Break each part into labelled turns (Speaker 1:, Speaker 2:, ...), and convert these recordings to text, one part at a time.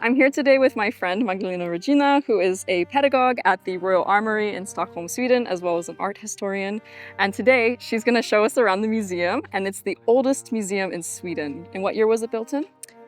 Speaker 1: I'm here today with my friend Magdalena Regina, who is a pedagogue at the Royal Armoury in Stockholm, Sweden, as well as an art historian. And today she's going to show us around the museum, and it's the oldest museum in Sweden. And what year was it built in?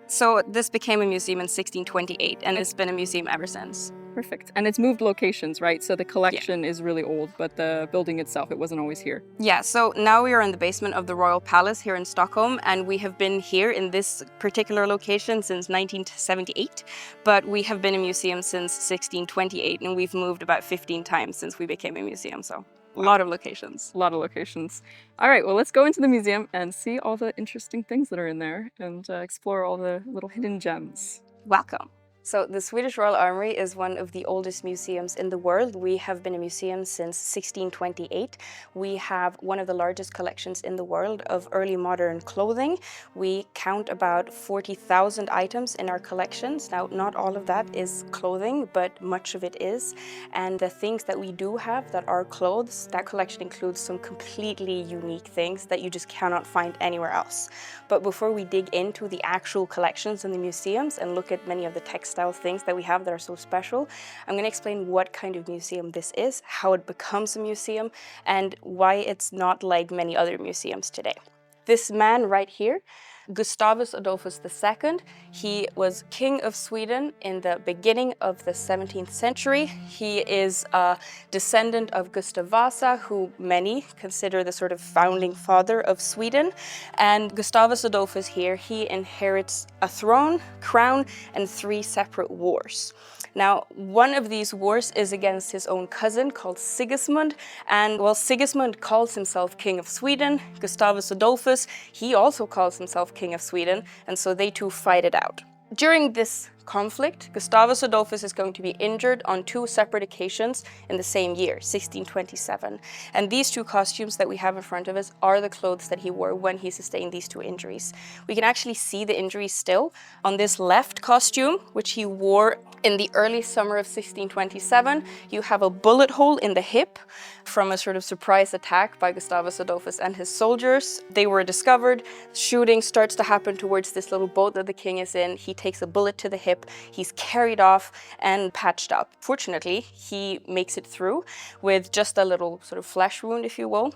Speaker 2: So this became a museum in 1628, and it's been a museum ever since.
Speaker 1: Perfect. And it's moved locations, right? So the collection is really old, but the building itself, it wasn't always here.
Speaker 2: Yeah, so now we are in the basement of the Royal Palace here in Stockholm, and we have been here in this particular location since 1978, but we have been a museum since 1628, and we've moved about 15 times since we became a museum, so a lot of locations.
Speaker 1: A lot of locations. All right, well, let's go into the museum and see all the interesting things that are in there and explore all the little hidden gems.
Speaker 2: Welcome. So the Swedish Royal Armoury is one of the oldest museums in the world. We have been a museum since 1628. We have one of the largest collections in the world of early modern clothing. We count about 40,000 items in our collections. Now, not all of that is clothing, but much of it is. And the things that we do have that are clothes, that collection includes some completely unique things that you just cannot find anywhere else. But before we dig into the actual collections in the museums and look at many of the textile things that we have that are so special, I'm going to explain what kind of museum this is, how it becomes a museum, and why it's not like many other museums today. This man right here, Gustavus Adolphus II, he was king of Sweden in the beginning of the 17th century. He is a descendant of Gustav Vasa, who many consider the sort of founding father of Sweden. And Gustavus Adolphus here, he inherits a throne, crown, and 3 separate wars. Now, one of these wars is against his own cousin called Sigismund, and while Sigismund calls himself King of Sweden, Gustavus Adolphus, he also calls himself King of Sweden, and so they two fight it out. During this conflict, Gustavus Adolphus is going to be injured on 2 separate occasions in the same year, 1627. And these 2 costumes that we have in front of us are the clothes that he wore when he sustained these 2 injuries. We can actually see the injuries still on this left costume, which he wore in the early summer of 1627. You have a bullet hole in the hip from a sort of surprise attack by Gustavus Adolphus and his soldiers. They were discovered. Shooting starts to happen towards this little boat that the king is in. He takes a bullet to the hip. He's carried off and patched up. Fortunately, he makes it through with just a little sort of flesh wound, if you will.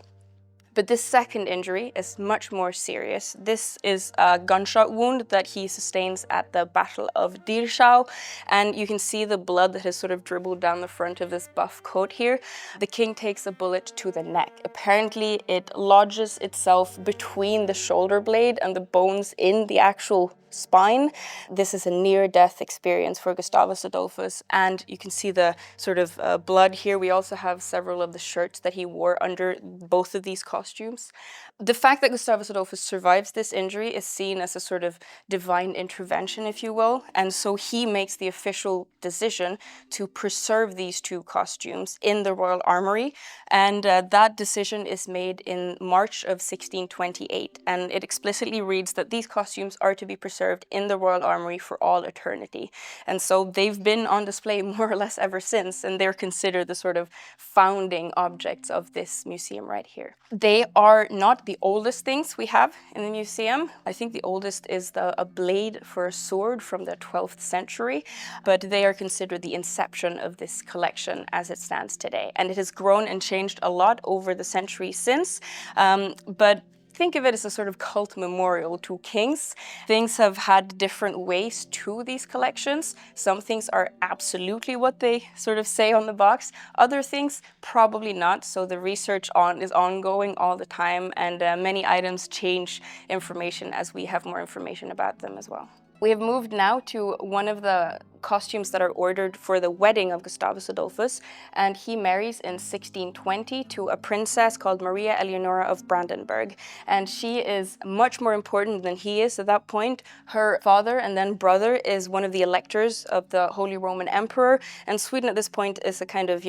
Speaker 2: But this second injury is much more serious. This is a gunshot wound that he sustains at the Battle of Dirschau, and you can see the blood that has sort of dribbled down the front of this buff coat here. The king takes a bullet to the neck. Apparently, it lodges itself between the shoulder blade and the bones in the actual spine. This is a near-death experience for Gustavus Adolphus, and you can see the sort of blood here. We also have several of the shirts that he wore under both of these costumes. The fact that Gustavus Adolphus survives this injury is seen as a sort of divine intervention, if you will, and so he makes the official decision to preserve these 2 costumes in the Royal Armoury, and that decision is made in March of 1628, and it explicitly reads that these costumes are to be preserved in the Royal Armoury for all eternity. And so they've been on display more or less ever since, and they're considered the sort of founding objects of this museum right here. They are not the oldest things we have in the museum. I think the oldest is a blade for a sword from the 12th century, but they are considered the inception of this collection as it stands today. And it has grown and changed a lot over the centuries since, but think of it as a sort of cult memorial to kings. Things have had different ways to these collections. Some things are absolutely what they sort of say on the box. Other things, probably not. So the research is ongoing all the time, and many items change information as we have more information about them as well. We have moved now to one of the costumes that are ordered for the wedding of Gustavus Adolphus, and he marries in 1620 to a princess called Maria Eleonora of Brandenburg, and she is much more important than he is at that point. Her father and then brother is one of the electors of the Holy Roman Emperor, and Sweden at this point is a kind of,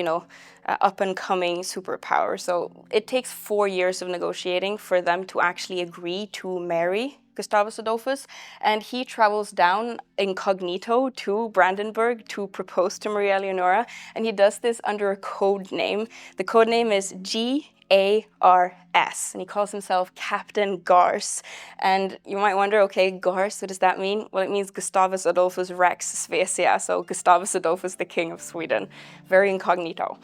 Speaker 2: up-and-coming superpower. So it takes 4 years of negotiating for them to actually agree to marry Gustavus Adolphus, and he travels down incognito to Brandenburg to propose to Maria Eleonora, and he does this under a code name. The code name is GARS. S, and he calls himself Captain Gars. And you might wonder, okay, Gars, what does that mean? Well, it means Gustavus Adolphus Rex Svecia, so Gustavus Adolphus, the King of Sweden. Very incognito.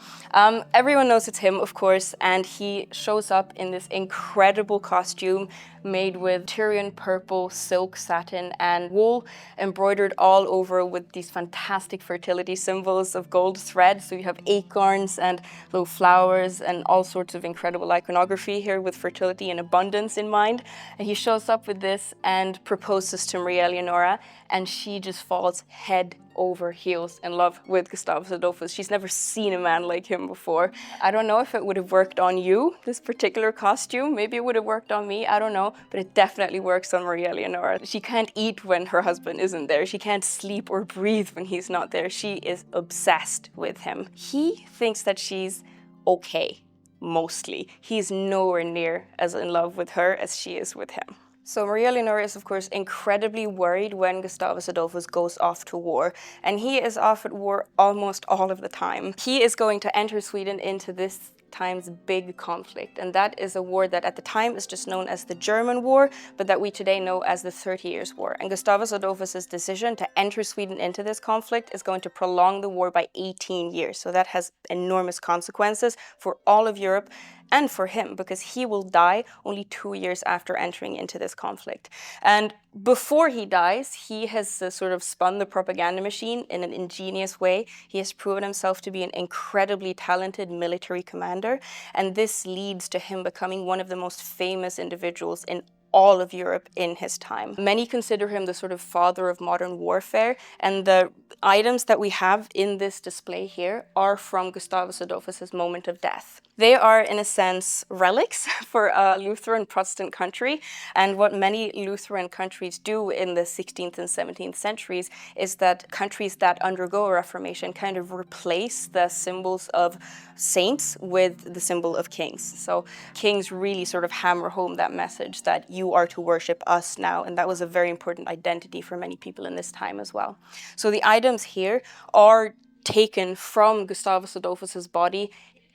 Speaker 2: Everyone knows it's him, of course, and he shows up in this incredible costume made with Tyrian purple, silk, satin, and wool, embroidered all over with these fantastic fertility symbols of gold thread. So you have acorns and little flowers and all sorts of incredible iconography here with fertility and abundance in mind. And he shows up with this and proposes to Maria Eleonora, and she just falls head over heels in love with Gustavus Adolphus. She's never seen a man like him before. I don't know if it would have worked on you, this particular costume. Maybe it would have worked on me, I don't know, but it definitely works on Maria Eleonora. She can't eat when her husband isn't there. She can't sleep or breathe when he's not there. She is obsessed with him. He thinks that she's okay, mostly. He's nowhere near as in love with her as she is with him. So Maria Eleonora is, of course, incredibly worried when Gustavus Adolphus goes off to war, and he is off at war almost all of the time. He is going to enter Sweden into this time's big conflict, and that is a war that at the time is just known as the German War, but that we today know as the 30 Years' War. And Gustavus Adolphus's decision to enter Sweden into this conflict is going to prolong the war by 18 years. So that has enormous consequences for all of Europe and for him, because he will die only 2 years after entering into this conflict. And before he dies, he has sort of spun the propaganda machine in an ingenious way. He has proven himself to be an incredibly talented military commander, and this leads to him becoming one of the most famous individuals in all of Europe in his time. Many consider him the sort of father of modern warfare, and the items that we have in this display here are from Gustavus Adolphus's moment of death. They are, in a sense, relics for a Lutheran Protestant country, and what many Lutheran countries do in the 16th and 17th centuries is that countries that undergo a Reformation kind of replace the symbols of saints with the symbol of kings. So kings really sort of hammer home that message that you are to worship us now, and that was a very important identity for many people in this time as well. So the items here are taken from Gustavus Adolphus's body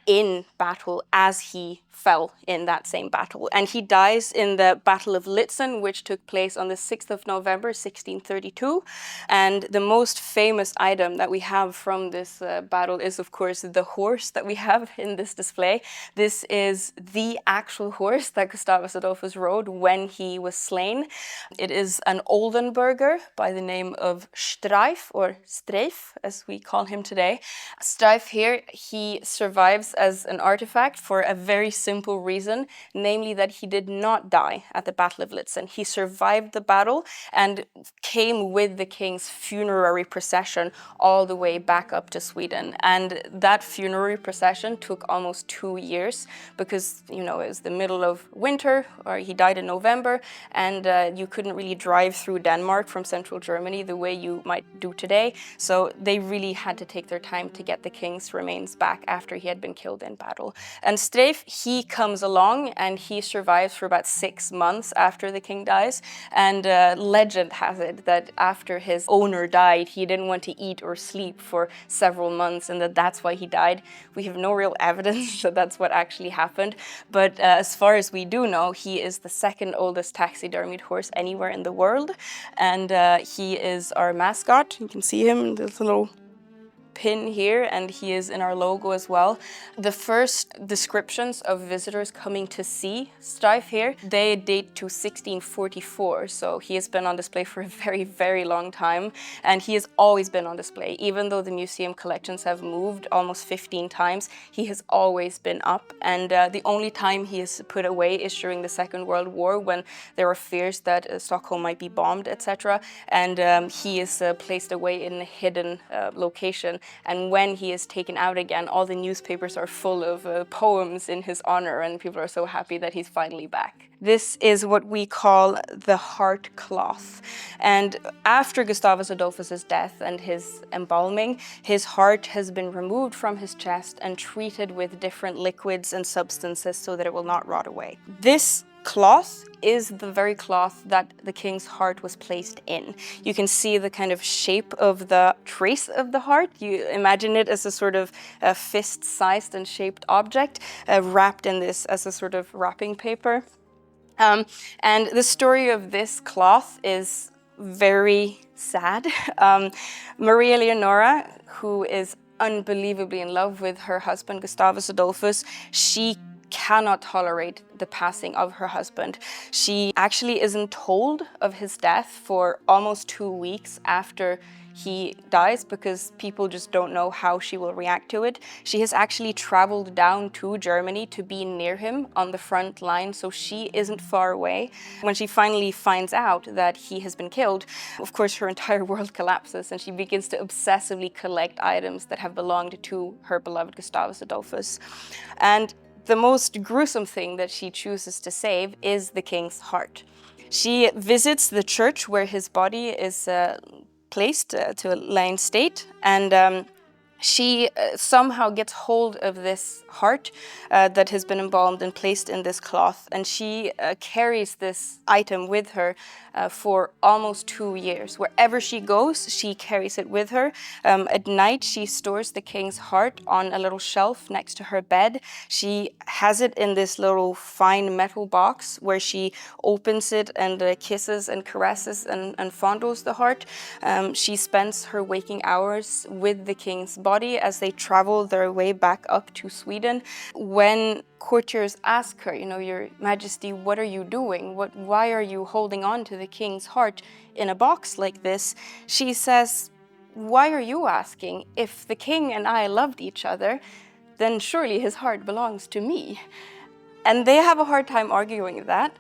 Speaker 2: in battle as he fell in that same battle. And he dies in the Battle of Litzen, which took place on the 6th of November, 1632. And the most famous item that we have from this battle is, of course, the horse that we have in this display. This is the actual horse that Gustavus Adolphus rode when he was slain. It is an Oldenburger by the name of Streif, or Streif, as we call him today. Streif here, he survives as an artifact for a very simple reason, namely that he did not die at the Battle of Litzen. He survived the battle and came with the king's funerary procession all the way back up to Sweden. And that funerary procession took almost 2 years because, you know, it was the middle of winter, or he died in November, and you couldn't really drive through Denmark from central Germany the way you might do today. So they really had to take their time to get the king's remains back after he had been killed in battle. And Streif, he comes along and he survives for about 6 months after the king dies. And legend has it that after his owner died, he didn't want to eat or sleep for several months, and that's why he died. We have no real evidence that that's what actually happened. But as far as we do know, he is the second oldest taxidermied horse anywhere in the world. And he is our mascot. You can see him in this little pin here, and he is in our logo as well. The first descriptions of visitors coming to see Streif here, they date to 1644, so he has been on display for a very, very long time, and he has always been on display. Even though the museum collections have moved almost 15 times, he has always been up, and the only time he is put away is during the Second World War, when there were fears that Stockholm might be bombed, etc., and he is placed away in a hidden location. And when he is taken out again, all the newspapers are full of poems in his honor, and people are so happy that he's finally back. This is what we call the heart cloth. And after Gustavus Adolphus's death and his embalming, his heart has been removed from his chest and treated with different liquids and substances so that it will not rot away. This cloth is the very cloth that the king's heart was placed in. You can see the kind of shape of the trace of the heart. You imagine it as a sort of fist-sized and shaped object wrapped in this as a sort of wrapping paper. And the story of this cloth is very sad. Maria Leonora, who is unbelievably in love with her husband Gustavus Adolphus, she cannot tolerate the passing of her husband. She actually isn't told of his death for almost 2 weeks after he dies, because people just don't know how she will react to it. She has actually traveled down to Germany to be near him on the front line, so she isn't far away. When she finally finds out that he has been killed, of course her entire world collapses and she begins to obsessively collect items that have belonged to her beloved Gustavus Adolphus. And the most gruesome thing that she chooses to save is the king's heart. She visits the church where his body is placed to lie in state, and she somehow gets hold of this heart that has been embalmed and placed in this cloth, and she carries this item with her for almost 2 years. Wherever she goes, she carries it with her. At night, she stores the king's heart on a little shelf next to her bed. She has it in this little fine metal box where she opens it and kisses and caresses and fondles the heart. She spends her waking hours with the king's body as they travel their way back up to Sweden. When courtiers ask her, Your Majesty, what are you doing? Why are you holding on to the king's heart in a box like this? She says, why are you asking? If the king and I loved each other, then surely his heart belongs to me. And they have a hard time arguing that.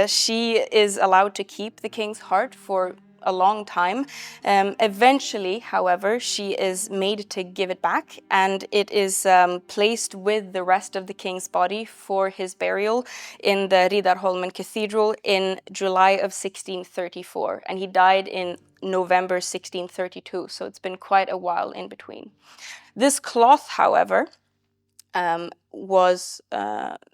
Speaker 2: She is allowed to keep the king's heart for a long time. Eventually, however, she is made to give it back, and it is placed with the rest of the king's body for his burial in the Riddarholmen Cathedral in July of 1634, and he died in November 1632, so it's been quite a while in between. This cloth, however, was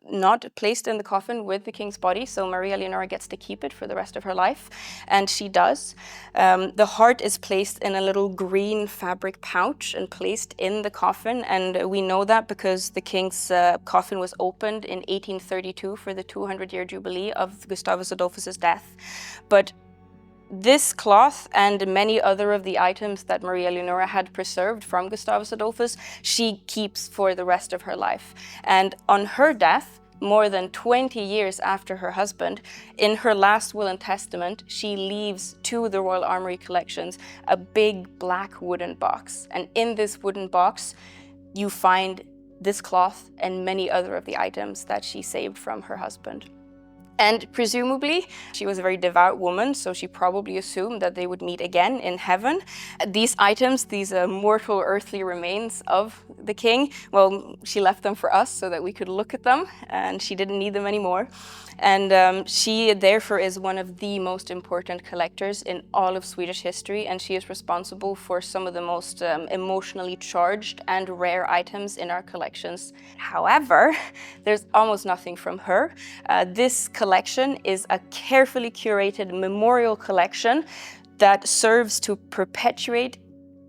Speaker 2: not placed in the coffin with the king's body, so Maria Leonora gets to keep it for the rest of her life, and she does. The heart is placed in a little green fabric pouch and placed in the coffin, and we know that because the king's coffin was opened in 1832 for the 200-year jubilee of Gustavus Adolphus's death. But this cloth and many other of the items that Maria Leonora had preserved from Gustavus Adolphus, she keeps for the rest of her life. And on her death, more than 20 years after her husband, in her last will and testament, she leaves to the Royal Armoury collections a big black wooden box. And in this wooden box, you find this cloth and many other of the items that she saved from her husband. And presumably, she was a very devout woman, so she probably assumed that they would meet again in heaven. These items, these mortal earthly remains of the king, well, she left them for us so that we could look at them, and she didn't need them anymore. And she therefore is one of the most important collectors in all of Swedish history, and she is responsible for some of the most emotionally charged and rare items in our collections. However, there's almost nothing from her. This collection is a carefully curated memorial collection that serves to perpetuate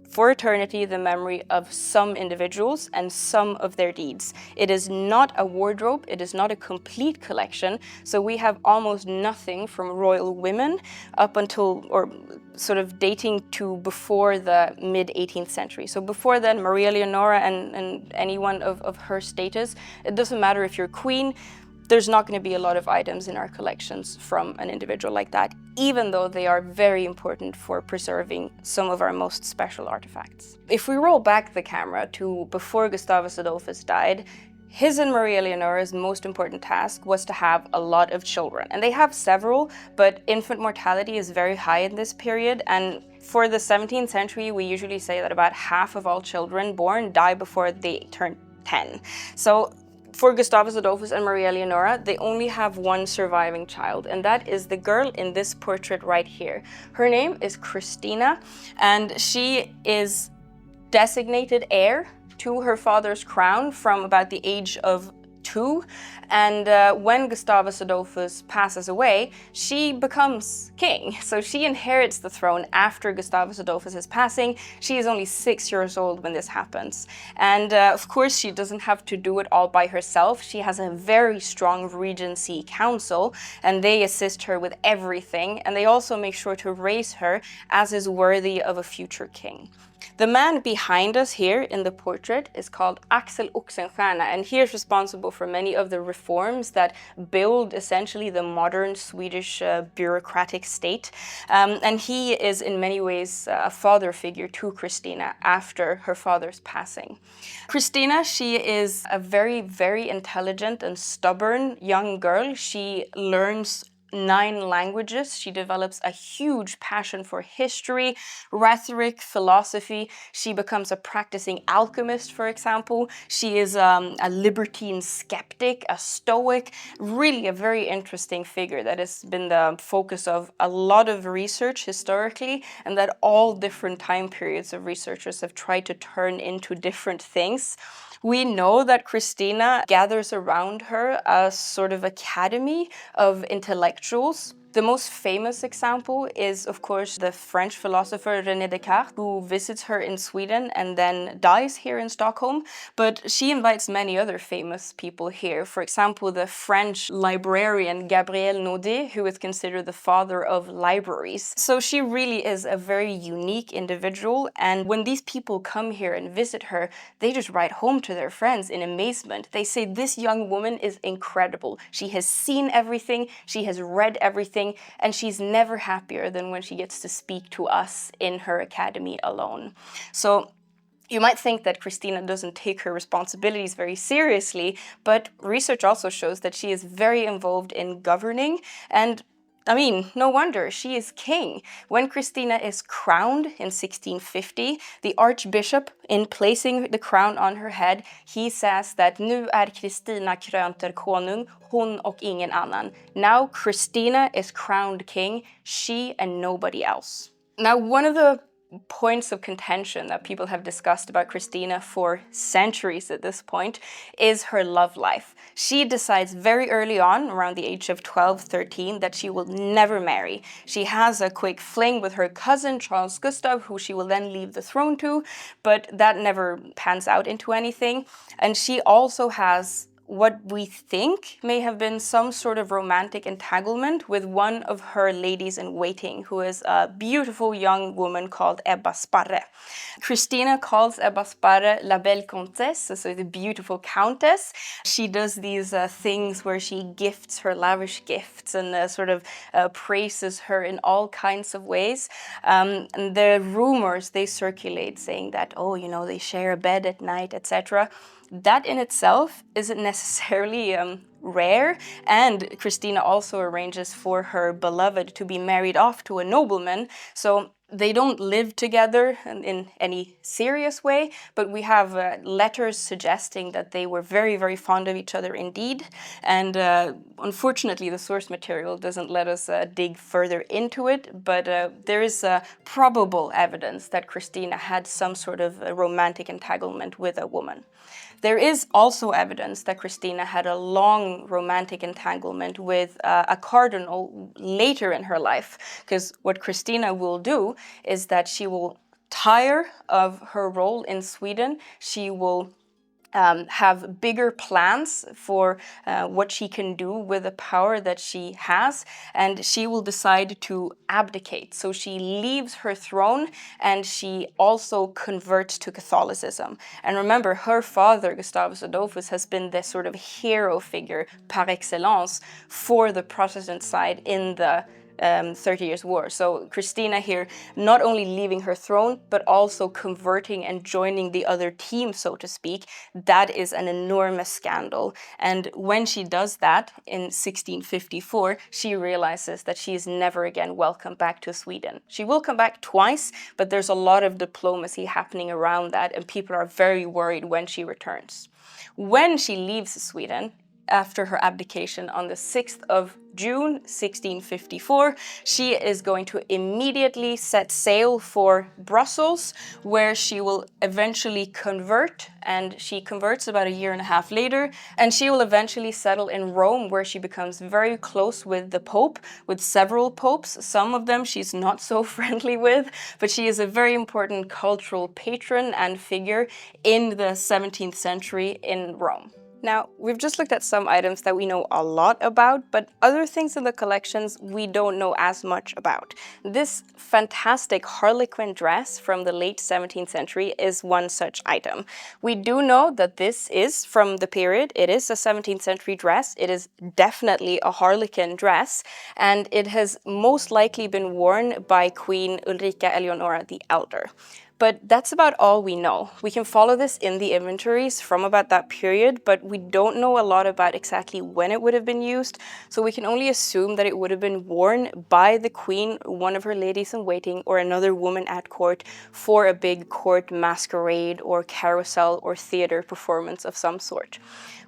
Speaker 2: for eternity the memory of some individuals and some of their deeds. It is not a wardrobe, it is not a complete collection, so we have almost nothing from royal women up until, or sort of dating to before the mid-18th century. So before then, Maria Leonora and anyone of her status, it doesn't matter if you're queen, there's not going to be a lot of items in our collections from an individual like that, even though they are very important for preserving some of our most special artifacts. If we roll back the camera to before Gustavus Adolphus died, his and Maria Leonora's most important task was to have a lot of children. And they have several, but infant mortality is very high in this period, and for the 17th century, we usually say that about half of all children born die before they turn 10. So for Gustavus Adolphus and Maria Leonora, they only have one surviving child, and that is the girl in this portrait right here. Her name is Christina, and she is designated heir to her father's crown from about the age of 2. And when Gustavus Adolphus passes away, she becomes king. So she inherits the throne after Gustavus Adolphus's passing. She is only 6 years old when this happens. And of course, she doesn't have to do it all by herself. She has a very strong Regency Council, and they assist her with everything. And they also make sure to raise her as is worthy of a future king. The man behind us here in the portrait is called Axel Oxenstierna, and he is responsible for many of the reforms that build essentially the modern Swedish bureaucratic state. And he is in many ways a father figure to Christina after her father's passing. Christina, she is a very, very intelligent and stubborn young girl. She learns 9 languages. She develops a huge passion for history, rhetoric, philosophy. She becomes a practicing alchemist, for example. She is a libertine skeptic, a stoic, really a very interesting figure that has been the focus of a lot of research historically, and that all different time periods of researchers have tried to turn into different things. We know that Christina gathers around her a sort of academy of intellectuals. The most famous example is, of course, the French philosopher René Descartes, who visits her in Sweden and then dies here in Stockholm. But she invites many other famous people here. For example, the French librarian Gabriel Naudet, who is considered the father of libraries. So she really is a very unique individual. And when these people come here and visit her, they just write home to their friends in amazement. They say, this young woman is incredible. She has seen everything. She has read everything. And she's never happier than when she gets to speak to us in her academy alone. So you might think that Christina doesn't take her responsibilities very seriously, but research also shows that she is very involved in governing, and I mean, no wonder, she is king. When Christina is crowned in 1650, the archbishop, in placing the crown on her head, he says that nu är Kristina krönt till konung, hon och ingen annan. Now Christina is crowned king, she and nobody else. Now, one of the points of contention that people have discussed about Christina for centuries at this point is her love life. She decides very early on, around the age of 12, 13, that she will never marry. She has a quick fling with her cousin, Charles Gustav, who she will then leave the throne to, but that never pans out into anything. And she also has what we think may have been some sort of romantic entanglement with one of her ladies-in-waiting, who is a beautiful young woman called Ebba Sparre. Christina calls Ebba Sparre La Belle Comtesse, so the beautiful countess. She does these things where she gifts her lavish gifts and praises her in all kinds of ways. And the rumors, they circulate saying that, oh, you know, they share a bed at night, etc. That in itself isn't necessarily rare, and Christina also arranges for her beloved to be married off to a nobleman, so they don't live together in any serious way, but we have letters suggesting that they were very, very fond of each other indeed. And unfortunately, the source material doesn't let us dig further into it, but there is probable evidence that Christina had some sort of romantic entanglement with a woman. There is also evidence that Christina had a long romantic entanglement with a cardinal later in her life, because what Christina will do is that she will tire of her role in Sweden. She will have bigger plans for what she can do with the power that she has, and she will decide to abdicate. So she leaves her throne and she also converts to Catholicism. And remember, her father, Gustavus Adolphus, has been this sort of hero figure par excellence for the Protestant side in the 30 Years' War. So Christina here not only leaving her throne, but also converting and joining the other team, so to speak. That is an enormous scandal. And when she does that in 1654, she realizes that she is never again welcome back to Sweden. She will come back twice, but there's a lot of diplomacy happening around that, and people are very worried when she returns. When she leaves Sweden, after her abdication on the 6th of June 1654, she is going to immediately set sail for Brussels, where she will eventually convert, and she converts about a year and a half later, and she will eventually settle in Rome, where she becomes very close with the Pope, with several popes. Some of them she's not so friendly with, but she is a very important cultural patron and figure in the 17th century in Rome. Now, we've just looked at some items that we know a lot about, but other things in the collections we don't know as much about. This fantastic harlequin dress from the late 17th century is one such item. We do know that this is from the period. It is a 17th century dress. It is definitely a harlequin dress, and it has most likely been worn by Queen Ulrika Eleonora the Elder. But that's about all we know. We can follow this in the inventories from about that period, but we don't know a lot about exactly when it would have been used, so we can only assume that it would have been worn by the queen, one of her ladies-in-waiting, or another woman at court for a big court masquerade or carousel or theater performance of some sort.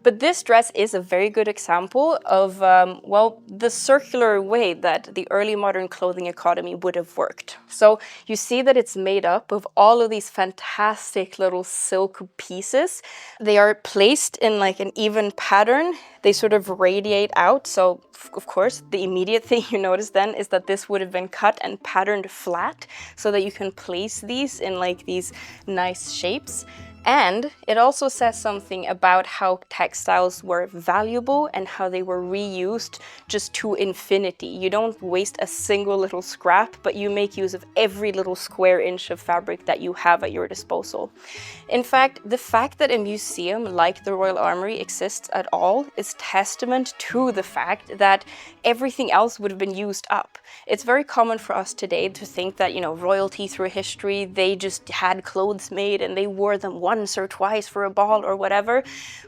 Speaker 2: But this dress is a very good example of, well, the circular way that the early modern clothing economy would have worked. So you see that it's made up of all of these fantastic little silk pieces. They are placed in like an even pattern. They sort of radiate out. So of course, the immediate thing you notice then is that this would have been cut and patterned flat so that you can place these in like these nice shapes. And it also says something about how textiles were valuable and how they were reused just to infinity. You don't waste a single little scrap, but you make use of every little square inch of fabric that you have at your disposal. In fact that a museum like the Royal Armoury exists at all is testament to the fact that everything else would have been used up. It's very common for us today to think that, you know, royalty through history, they just had clothes made and they wore them once or twice for a ball or whatever,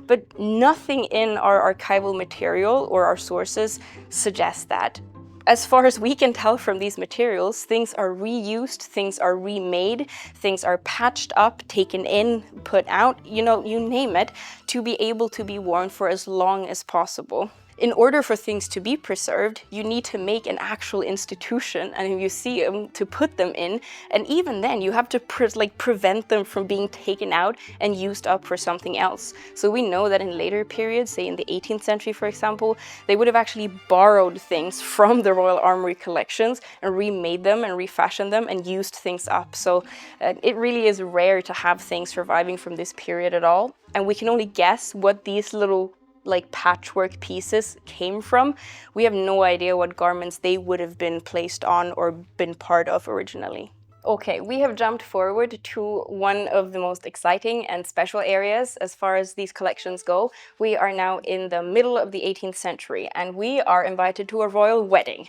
Speaker 2: but nothing in our archival material or our sources suggests that. As far as we can tell from these materials, things are reused, things are remade, things are patched up, taken in, put out, you know, you name it, to be able to be worn for as long as possible. In order for things to be preserved, you need to make an actual institution and a museum to put them in, and even then you have to prevent them from being taken out and used up for something else. So we know that in later periods, say in the 18th century for example, they would have actually borrowed things from the Royal Armoury collections and remade them and refashioned them and used things up. So it really is rare to have things surviving from this period at all, and we can only guess what these little like patchwork pieces came from. We have no idea what garments they would have been placed on or been part of originally. Okay, we have jumped forward to one of the most exciting and special areas as far as these collections go. We are now in the middle of the 18th century and we are invited to a royal wedding.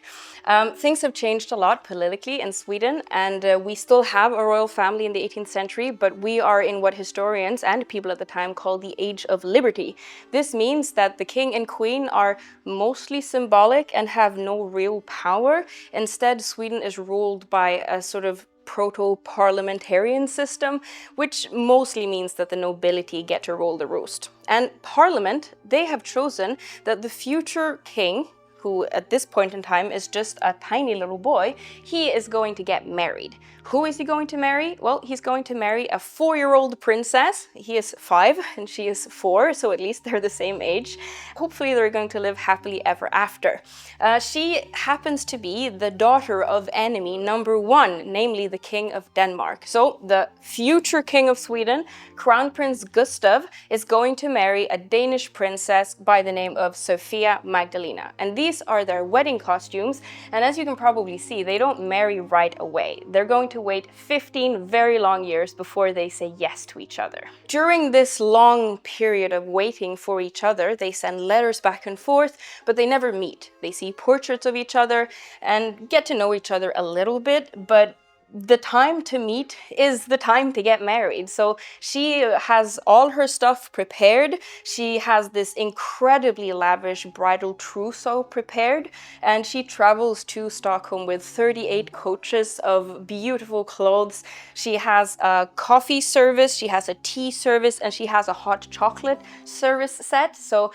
Speaker 2: Things have changed a lot politically in Sweden, and we still have a royal family in the 18th century, but we are in what historians and people at the time call the Age of Liberty. This means that the king and queen are mostly symbolic and have no real power. Instead, Sweden is ruled by a sort of proto-parliamentarian system, which mostly means that the nobility get to rule the roost. And Parliament, they have chosen that the future king, who at this point in time is just a tiny little boy, he is going to get married. Who is he going to marry? Well, he's going to marry a 4-year-old princess. He is 5 and she is 4, so at least they're the same age. Hopefully they're going to live happily ever after. She happens to be the daughter of enemy number 1, namely the King of Denmark. So the future King of Sweden, Crown Prince Gustav, is going to marry a Danish princess by the name of Sophia Magdalena. And these are their wedding costumes, and as you can probably see, they don't marry right away. They're going to wait 15 very long years before they say yes to each other. During this long period of waiting for each other, they send letters back and forth, but they never meet. They see portraits of each other and get to know each other a little bit, but the time to meet is the time to get married. So she has all her stuff prepared. She has this incredibly lavish bridal trousseau prepared, and she travels to Stockholm with 38 coaches of beautiful clothes. She has a coffee service, she has a tea service, and she has a hot chocolate service set. So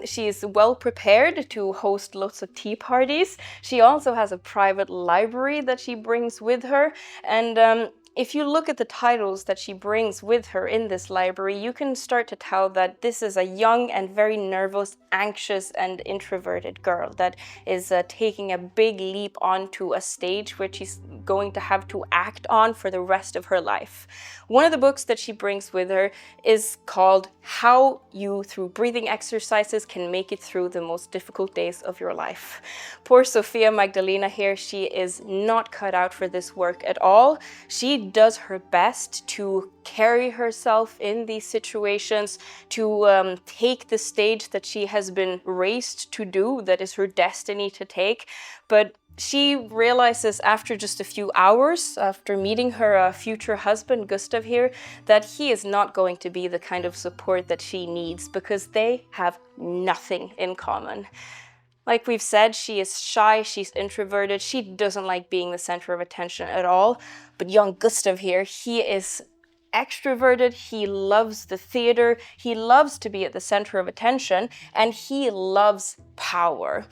Speaker 2: she is well prepared to host lots of tea parties. She also has a private library that she brings with her. And if you look at the titles that she brings with her in this library, you can start to tell that this is a young and very nervous, anxious, and introverted girl that is taking a big leap onto a stage which she's going to have to act on for the rest of her life. One of the books that she brings with her is called How You, Through Breathing Exercises, Can Make It Through the Most Difficult Days of Your Life. Poor Sofia Magdalena here, she is not cut out for this work at all. She does her best to carry herself in these situations, to take the stage that she has been raised to do, that is her destiny to take. But she realizes after just a few hours, after meeting her future husband, Gustav here, that he is not going to be the kind of support that she needs, because they have nothing in common. Like we've said, she is shy, she's introverted, she doesn't like being the center of attention at all. But young Gustav here, he is extroverted, he loves the theater, he loves to be at the center of attention, and he loves power.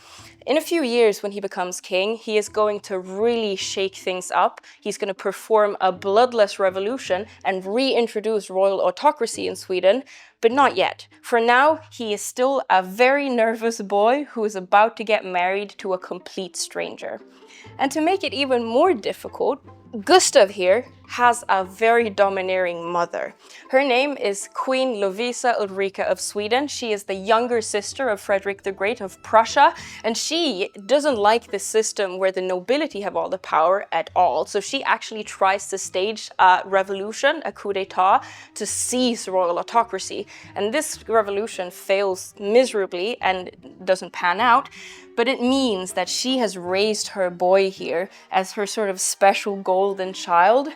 Speaker 2: In a few years, when he becomes king, he is going to really shake things up. He's going to perform a bloodless revolution and reintroduce royal autocracy in Sweden, but not yet. For now, he is still a very nervous boy who is about to get married to a complete stranger. And to make it even more difficult, Gustav here has a very domineering mother. Her name is Queen Lovisa Ulrika of Sweden. She is the younger sister of Frederick the Great of Prussia, and she doesn't like the system where the nobility have all the power at all. So she actually tries to stage a revolution, a coup d'etat, to seize royal autocracy. And this revolution fails miserably and doesn't pan out. But it means that she has raised her boy here as her sort of special golden child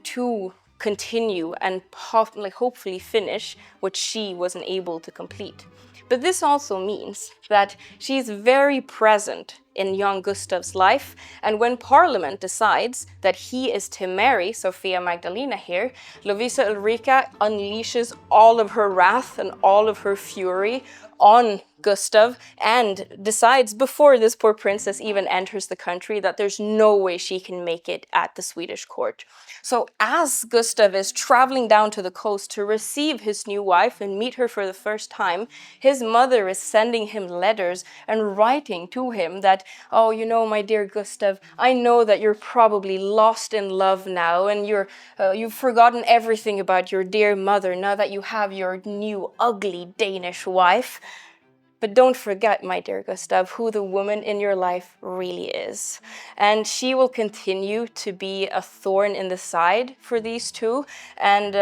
Speaker 2: to continue and hopefully finish what she wasn't able to complete. But this also means that she's very present in young Gustav's life, and when Parliament decides that he is to marry Sofia Magdalena here, Lovisa Ulrika unleashes all of her wrath and all of her fury on Gustav and decides before this poor princess even enters the country that there's no way she can make it at the Swedish court. So as Gustav is traveling down to the coast to receive his new wife and meet her for the first time, his mother is sending him letters and writing to him that, oh, you know, my dear Gustav, I know that you're probably lost in love now, and you've forgotten everything about your dear mother now that you have your new ugly Danish wife. But don't forget, my dear Gustav, who the woman in your life really is. And she will continue to be a thorn in the side for these two. And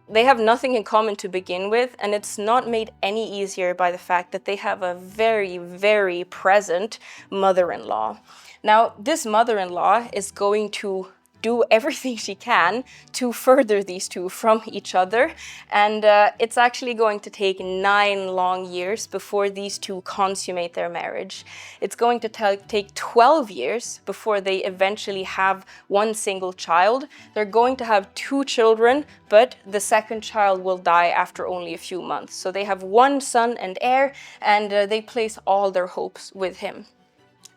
Speaker 2: they have nothing in common to begin with, and it's not made any easier by the fact that they have a very, very present mother-in-law. Now, this mother-in-law is going to do everything she can to further these two from each other. And it's actually going to take 9 long years before these two consummate their marriage. It's going to take 12 years before they eventually have one single child. They're going to have 2 children, but the second child will die after only a few months. So they have 1 son and heir, and they place all their hopes with him.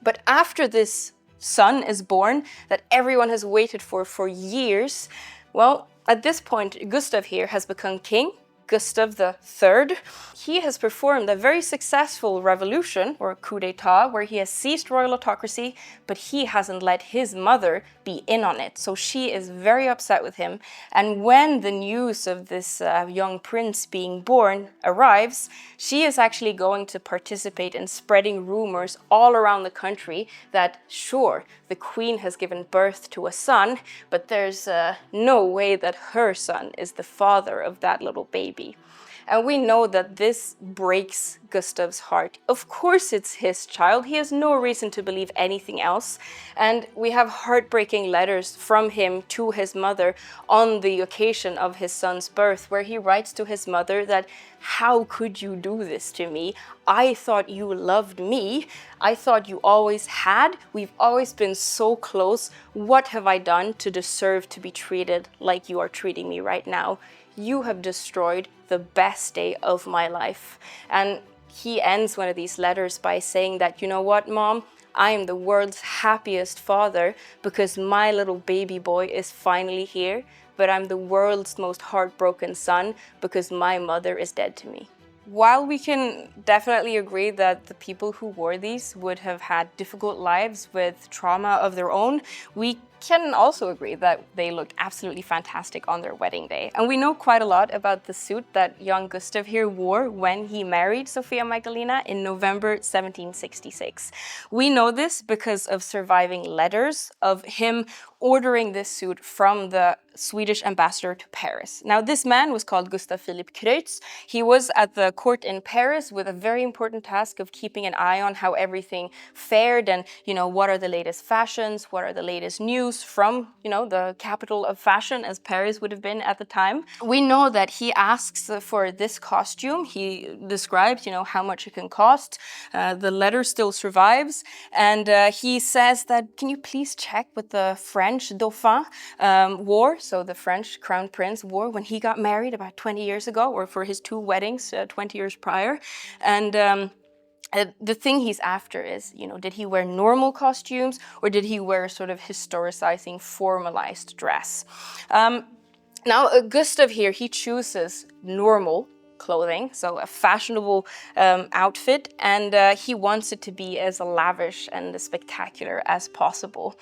Speaker 2: But after this son is born, that everyone has waited for years, well, at this point, Gustav here has become king, Gustav III. He has performed a very successful revolution, or coup d'etat, where he has seized royal autocracy, but he hasn't let his mother be in on it. So she is very upset with him. And when the news of this young prince being born arrives, she is actually going to participate in spreading rumors all around the country that, sure, the queen has given birth to a son, but there's no way that her son is the father of that little baby. And we know that this breaks Gustav's heart. Of course it's his child. He has no reason to believe anything else. And we have heartbreaking letters from him to his mother on the occasion of his son's birth, where he writes to his mother that, "How could you do this to me? I thought you loved me. I thought you always had. We've always been so close. What have I done to deserve to be treated like you are treating me right now? You have destroyed the best day of my life." And he ends one of these letters by saying that, "You know what, Mom? I am the world's happiest father because my little baby boy is finally here, but I'm the world's most heartbroken son because my mother is dead to me." While we can definitely agree that the people who wore these would have had difficult lives with trauma of their own, we can also agree that they looked absolutely fantastic on their wedding day. And we know quite a lot about the suit that young Gustav here wore when he married Sofia Magdalena in November 1766. We know this because of surviving letters of him ordering this suit from the Swedish ambassador to Paris. Now, this man was called Gustav Philipp Kreutz. He was at the court in Paris with a very important task of keeping an eye on how everything fared and, what are the latest fashions, what are the latest news from, the capital of fashion, as Paris would have been at the time. We know that he asks for this costume. He describes, how much it can cost. The letter still survives. And he says that, "Can you please check what the French Dauphin wore?" So the French crown prince wore when he got married about 20 years ago, or for his 2 weddings 20 years prior. And the thing he's after is, did he wear normal costumes or did he wear sort of historicizing, formalized dress? Now, Gustav here, he chooses normal clothing, so a fashionable outfit, and he wants it to be as lavish and as spectacular as possible.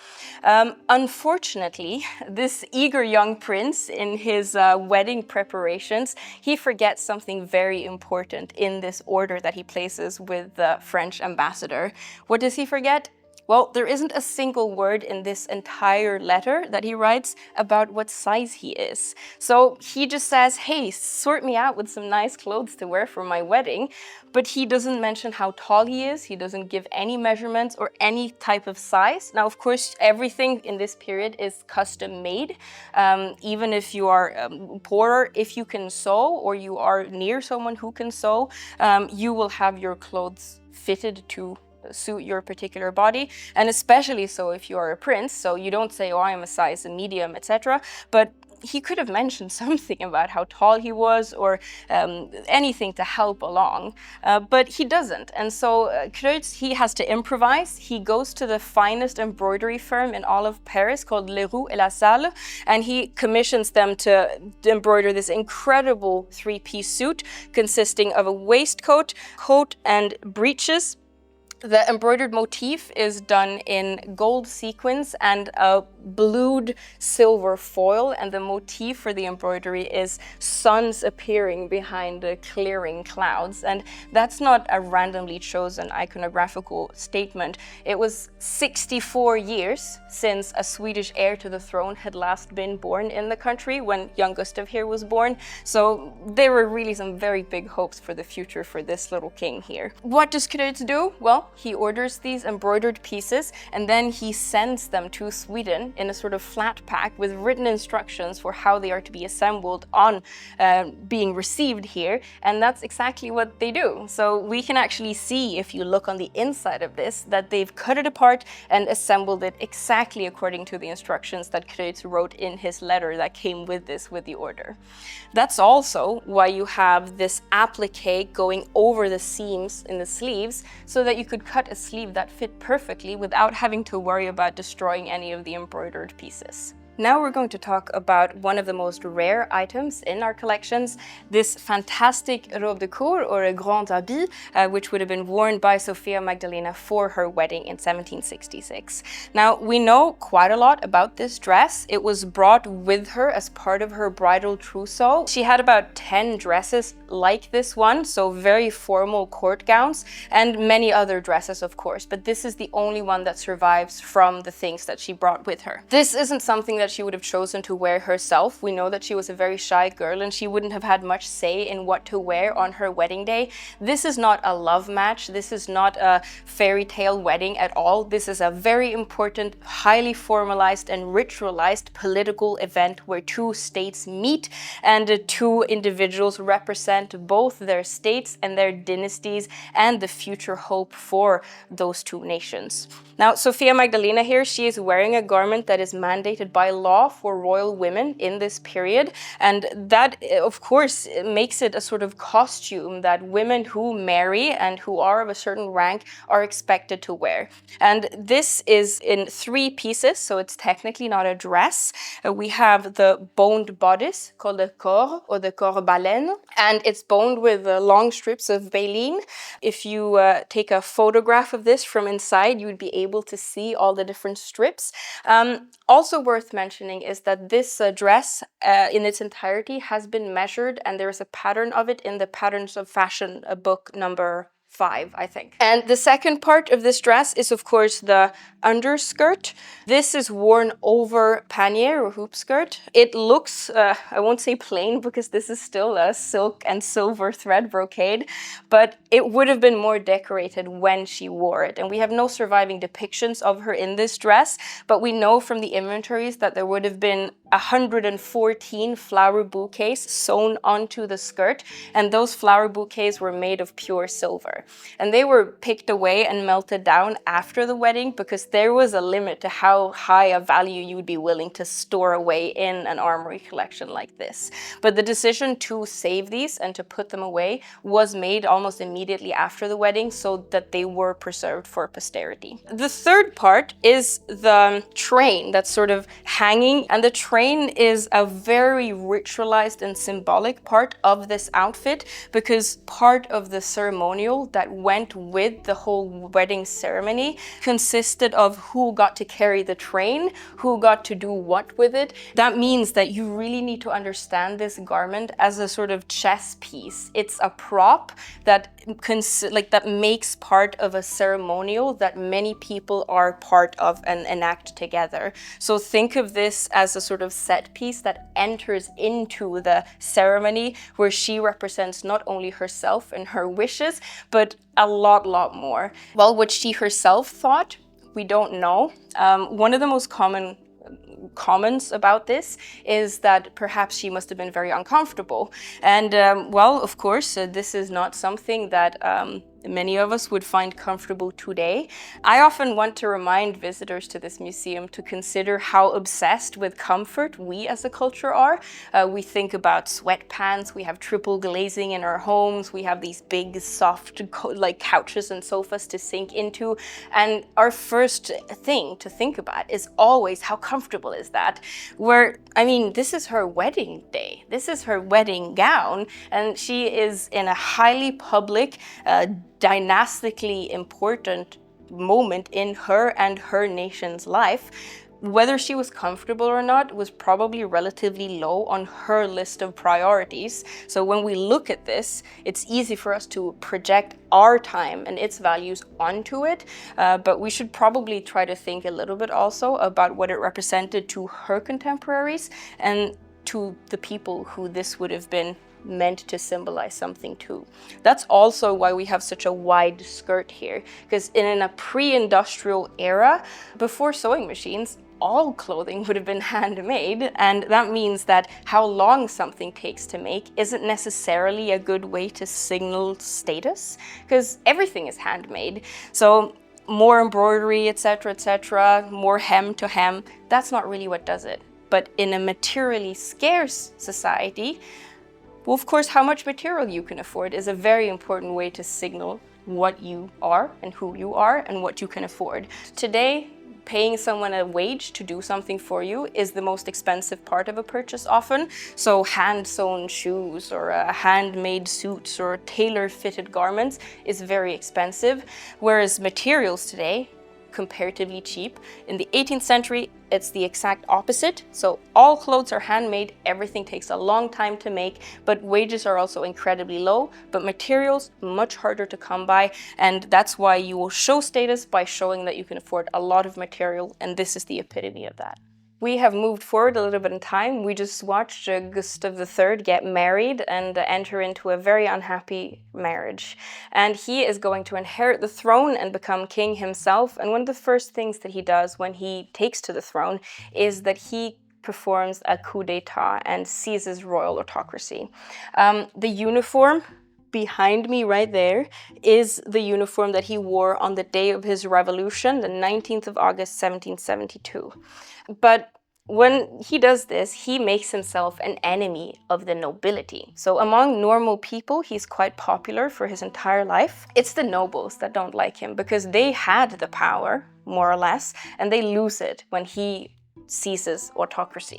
Speaker 2: Unfortunately, this eager young prince, in his wedding preparations, he forgets something very important in this order that he places with the French ambassador. What does he forget? Well, there isn't a single word in this entire letter that he writes about what size he is. So he just says, "Hey, sort me out with some nice clothes to wear for my wedding." But he doesn't mention how tall he is. He doesn't give any measurements or any type of size. Now, of course, everything in this period is custom made. Even if you are poorer, if you can sew or you are near someone who can sew, you will have your clothes fitted to suit your particular body, and especially so if you are a prince. So you don't say, "Oh, I am a size medium," etc. But he could have mentioned something about how tall he was or anything to help along, but he doesn't. And so Kreutz, he has to improvise. He goes to the finest embroidery firm in all of Paris called Leroux et Lasalle, and he commissions them to embroider this incredible 3-piece suit consisting of a waistcoat, coat, and breeches. The embroidered motif is done in gold sequins and a blued silver foil, and the motif for the embroidery is suns appearing behind the clearing clouds. And that's not a randomly chosen iconographical statement. It was 64 years since a Swedish heir to the throne had last been born in the country when young Gustav here was born. So there were really some very big hopes for the future for this little king here. What does Kreutz do? Well, he orders these embroidered pieces and then he sends them to Sweden in a sort of flat pack with written instructions for how they are to be assembled on being received here. And that's exactly what they do. So we can actually see, if you look on the inside of this, that they've cut it apart and assembled it exactly according to the instructions that Kreutz wrote in his letter that came with the order. That's also why you have this applique going over the seams in the sleeves, so that you could cut a sleeve that fit perfectly without having to worry about destroying any of the embroidered pieces. Now we're going to talk about one of the most rare items in our collections, this fantastic robe de cour, or a grand habit, which would have been worn by Sofia Magdalena for her wedding in 1766. Now, we know quite a lot about this dress. It was brought with her as part of her bridal trousseau. She had about 10 dresses like this one, so very formal court gowns, and many other dresses, of course, but this is the only one that survives from the things that she brought with her. This isn't something that she would have chosen to wear herself. We know that she was a very shy girl and she wouldn't have had much say in what to wear on her wedding day. This is not a love match. This is not a fairy tale wedding at all. This is a very important, highly formalized and ritualized political event where two states meet and two individuals represent both their states and their dynasties and the future hope for those two nations. Now, Sophia Magdalena here, she is wearing a garment that is mandated by law for royal women in this period. And that, of course, makes it a sort of costume that women who marry and who are of a certain rank are expected to wear. And this is in 3 pieces, so it's technically not a dress. We have the boned bodice called the corps or the corps baleine, and it's boned with long strips of baleen. If you take a photograph of this from inside, you would be able to see all the different strips. Also worth mentioning is that this dress in its entirety has been measured, and there is a pattern of it in the Patterns of Fashion book number 5, I think. And the second part of this dress is, of course, the underskirt. This is worn over pannier or hoop skirt. It looks, I won't say plain because this is still a silk and silver thread brocade, but it would have been more decorated when she wore it. And we have no surviving depictions of her in this dress, but we know from the inventories that there would have been 114 flower bouquets sewn onto the skirt, and those flower bouquets were made of pure silver. And they were picked away and melted down after the wedding because there was a limit to how high a value you would be willing to store away in an armory collection like this. But the decision to save these and to put them away was made almost immediately after the wedding so that they were preserved for posterity. The third part is the train that's sort of hanging, and the train is a very ritualized and symbolic part of this outfit because part of the ceremonial that went with the whole wedding ceremony consisted of who got to carry the train, who got to do what with it. That means that you really need to understand this garment as a sort of chess piece. It's a prop that that makes part of a ceremonial that many people are part of and enact together. So think of this as a sort of set piece that enters into the ceremony where she represents not only herself and her wishes, but a lot more. Well, what she herself thought, we don't know. One of the most common comments about this is that perhaps she must have been very uncomfortable. And well, of course, this is not something that many of us would find comfortable today. I often want to remind visitors to this museum to consider how obsessed with comfort we as a culture are. We think about sweatpants, we have triple glazing in our homes, we have these big soft couches and sofas to sink into, and our first thing to think about is always how comfortable is that? I mean, this is her wedding day, this is her wedding gown, and she is in a highly public, dynastically important moment in her and her nation's life. Whether she was comfortable or not was probably relatively low on her list of priorities. So when we look at this, it's easy for us to project our time and its values onto it, but we should probably try to think a little bit also about what it represented to her contemporaries and to the people who this would have been meant to symbolize something too. That's also why we have such a wide skirt here, because in a pre-industrial era, before sewing machines, all clothing would have been handmade, and that means that how long something takes to make isn't necessarily a good way to signal status, because everything is handmade. So more embroidery, etc., more hem to hem, that's not really what does it. But in a materially scarce society, well, of course, how much material you can afford is a very important way to signal what you are and who you are and what you can afford. Today, paying someone a wage to do something for you is the most expensive part of a purchase often. So hand-sewn shoes or handmade suits or tailor-fitted garments is very expensive, whereas materials today, comparatively cheap. In the 18th century, it's the exact opposite. So all clothes are handmade, everything takes a long time to make, but wages are also incredibly low, but materials much harder to come by, and that's why you will show status by showing that you can afford a lot of material, and this is the epitome of that. We have moved forward a little bit in time. We just watched Gustav III get married and enter into a very unhappy marriage. And he is going to inherit the throne and become king himself. And one of the first things that he does when he takes to the throne is that he performs a coup d'etat and seizes royal autocracy. The uniform behind me right there is the uniform that he wore on the day of his revolution, the 19th of August, 1772. But when he does this, he makes himself an enemy of the nobility. So among normal people, he's quite popular for his entire life. It's the nobles that don't like him because they had the power, more or less, and they lose it when he seizes autocracy.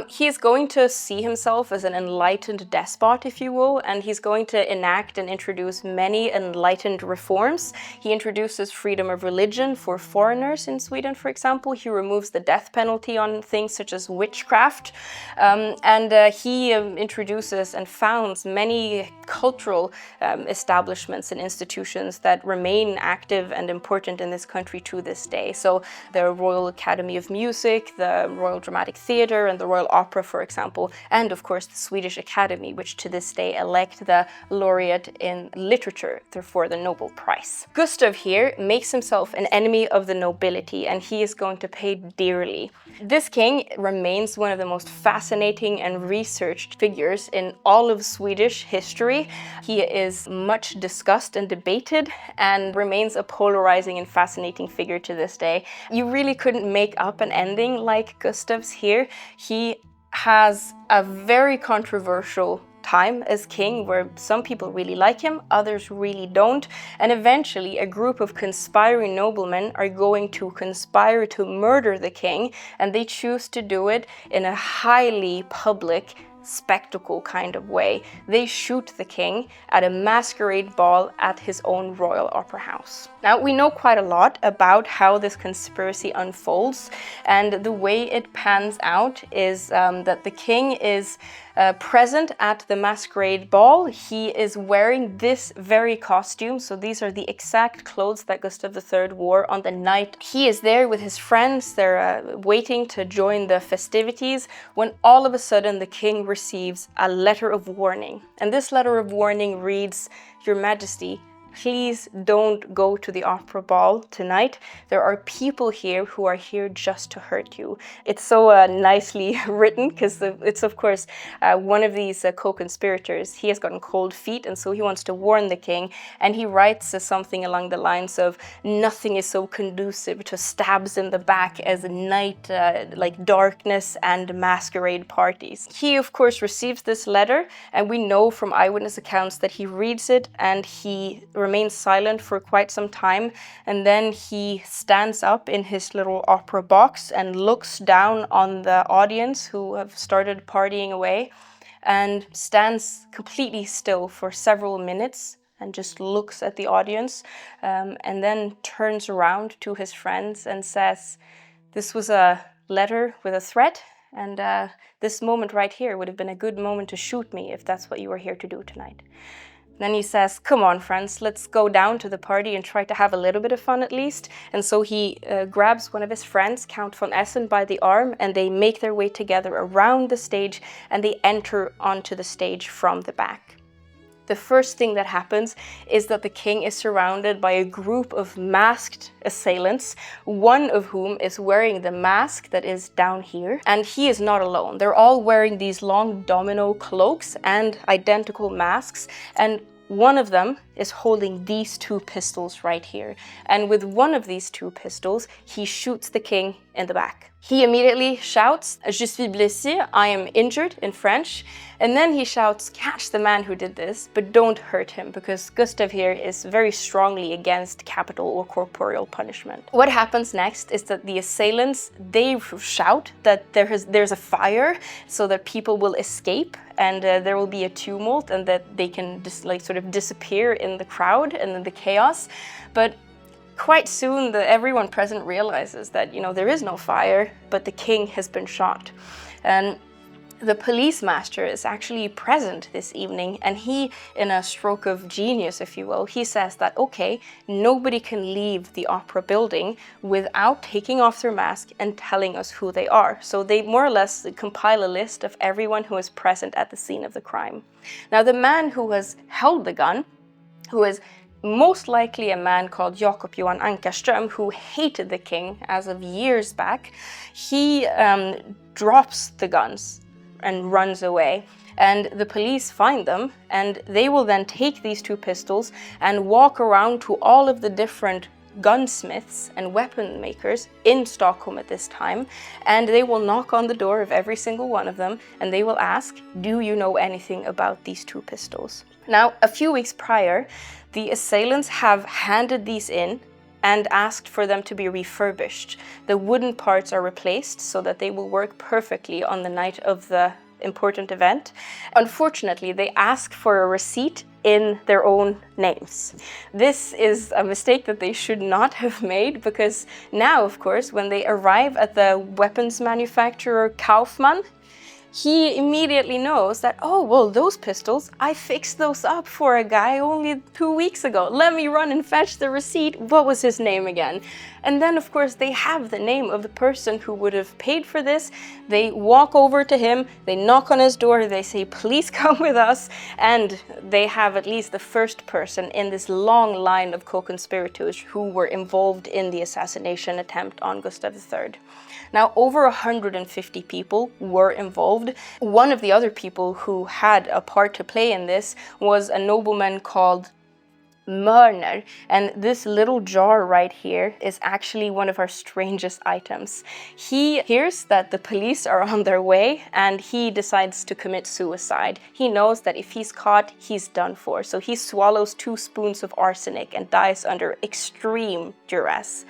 Speaker 2: He is going to see himself as an enlightened despot, if you will, and he's going to enact and introduce many enlightened reforms. He introduces freedom of religion for foreigners in Sweden, for example. He removes the death penalty on things such as witchcraft, and he introduces and founds many cultural establishments and institutions that remain active and important in this country to this day. So the Royal Academy of Music, the Royal Dramatic Theatre and the Royal Opera, for example, and of course the Swedish Academy, which to this day elect the laureate in literature for the Nobel Prize. Gustav here makes himself an enemy of the nobility, and he is going to pay dearly. This king remains one of the most fascinating and researched figures in all of Swedish history. He is much discussed and debated and remains a polarizing and fascinating figure to this day. You really couldn't make up an ending like Gustav's here. He has a very controversial time as king where some people really like him, others really don't, and eventually a group of conspiring noblemen are going to conspire to murder the king, and they choose to do it in a highly public spectacle kind of way. They shoot the king at a masquerade ball at his own royal opera house. Now, we know quite a lot about how this conspiracy unfolds, and the way it pans out is that the king is present at the masquerade ball. He is wearing this very costume, so these are the exact clothes that Gustav III wore on the night. He is there with his friends, they're waiting to join the festivities, when all of a sudden the king receives a letter of warning. And this letter of warning reads, "Your Majesty, please don't go to the opera ball tonight. There are people here who are here just to hurt you." It's so nicely written because it's, of course, one of these co-conspirators. He has gotten cold feet, and so he wants to warn the king. And he writes something along the lines of, "Nothing is so conducive to stabs in the back as night, like darkness and masquerade parties." He, of course, receives this letter, and we know from eyewitness accounts that he reads it and he remains silent for quite some time, and then he stands up in his little opera box and looks down on the audience who have started partying away, and stands completely still for several minutes and just looks at the audience, and then turns around to his friends and says, "This was a letter with a threat, and this moment right here would have been a good moment to shoot me if that's what you were here to do tonight." Then he says, "Come on, friends, let's go down to the party and try to have a little bit of fun at least." And so he grabs one of his friends, Count von Essen, by the arm, and they make their way together around the stage, and they enter onto the stage from the back. The first thing that happens is that the king is surrounded by a group of masked assailants, one of whom is wearing the mask that is down here, and he is not alone. They're all wearing these long domino cloaks and identical masks, and one of them is holding these two pistols right here. And with one of these two pistols, he shoots the king in the back. He immediately shouts, "Je suis blessé," I am injured in French. And then he shouts, "Catch the man who did this, but don't hurt him," because Gustav here is very strongly against capital or corporeal punishment. What happens next is that the assailants, they shout that there's a fire so that people will escape, and there will be a tumult, and that they can just sort of disappear in the crowd and in the chaos. But quite soon, everyone present realizes that, there is no fire, but the king has been shot. And The police master is actually present this evening, and he, in a stroke of genius, if you will, he says that, okay, nobody can leave the opera building without taking off their mask and telling us who they are. So they more or less compile a list of everyone who is present at the scene of the crime. Now, the man who has held the gun, who is most likely a man called Jakob Johan Ankarström, who hated the king as of years back, he drops the guns and runs away. And the police find them, and they will then take these 2 pistols and walk around to all of the different gunsmiths and weapon makers in Stockholm at this time, and they will knock on the door of every single one of them, and they will ask, do you know anything about these 2 pistols? Now, a few weeks prior, the assailants have handed these in and asked for them to be refurbished. The wooden parts are replaced so that they will work perfectly on the night of the important event. Unfortunately, they ask for a receipt in their own names. This is a mistake that they should not have made, because now, of course, when they arrive at the weapons manufacturer Kaufmann, he immediately knows that, oh, well, those pistols, I fixed those up for a guy only 2 weeks ago. Let me run and fetch the receipt. What was his name again? And then, of course, they have the name of the person who would have paid for this. They walk over to him, they knock on his door, they say, please come with us. And they have at least the first person in this long line of co-conspirators who were involved in the assassination attempt on Gustav III. Now, over 150 people were involved. One of the other people who had a part to play in this was a nobleman called Mörner, and this little jar right here is actually one of our strangest items. He hears that the police are on their way, and he decides to commit suicide. He knows that if he's caught, he's done for, so he swallows 2 spoons of arsenic and dies under extreme duress.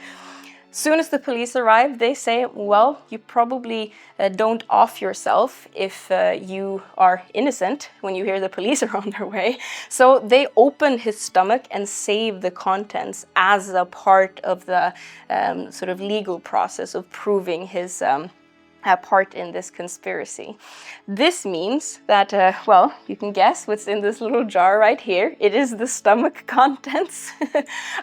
Speaker 2: Soon as the police arrive, they say, well, you probably don't off yourself if you are innocent when you hear the police are on their way. So they open his stomach and save the contents as a part of the sort of legal process of proving his part in this conspiracy. This means that, well, you can guess what's in this little jar right here. It is the stomach contents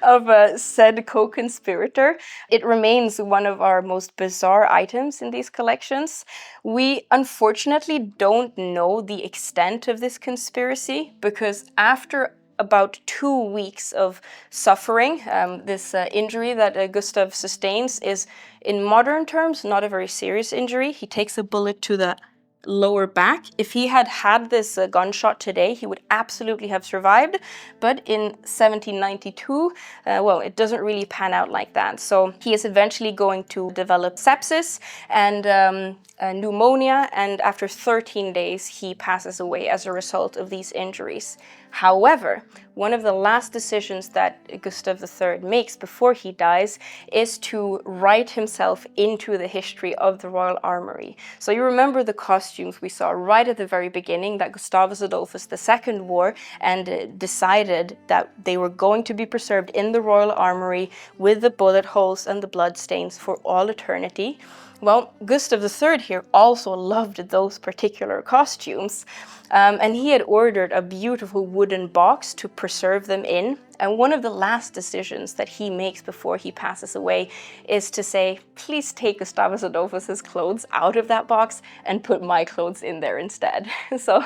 Speaker 2: of said co-conspirator. It remains one of our most bizarre items in these collections. We unfortunately don't know the extent of this conspiracy, because after about 2 weeks of suffering, this injury that Gustav sustains is, in modern terms, not a very serious injury. He takes a bullet to the lower back. If he had had this gunshot today, he would absolutely have survived. But in 1792, well, it doesn't really pan out like that. So he is eventually going to develop sepsis and pneumonia, and after 13 days, he passes away as a result of these injuries. However, one of the last decisions that Gustav III makes before he dies is to write himself into the history of the Royal Armoury. So you remember the costumes we saw right at the very beginning that Gustavus Adolphus II wore, and decided that they were going to be preserved in the Royal Armoury with the bullet holes and the blood stains for all eternity. Well, Gustav III here also loved those particular costumes, and he had ordered a beautiful wooden box to preserve them in. And one of the last decisions that he makes before he passes away is to say, please take Gustavus Adolphus's clothes out of that box and put my clothes in there instead. So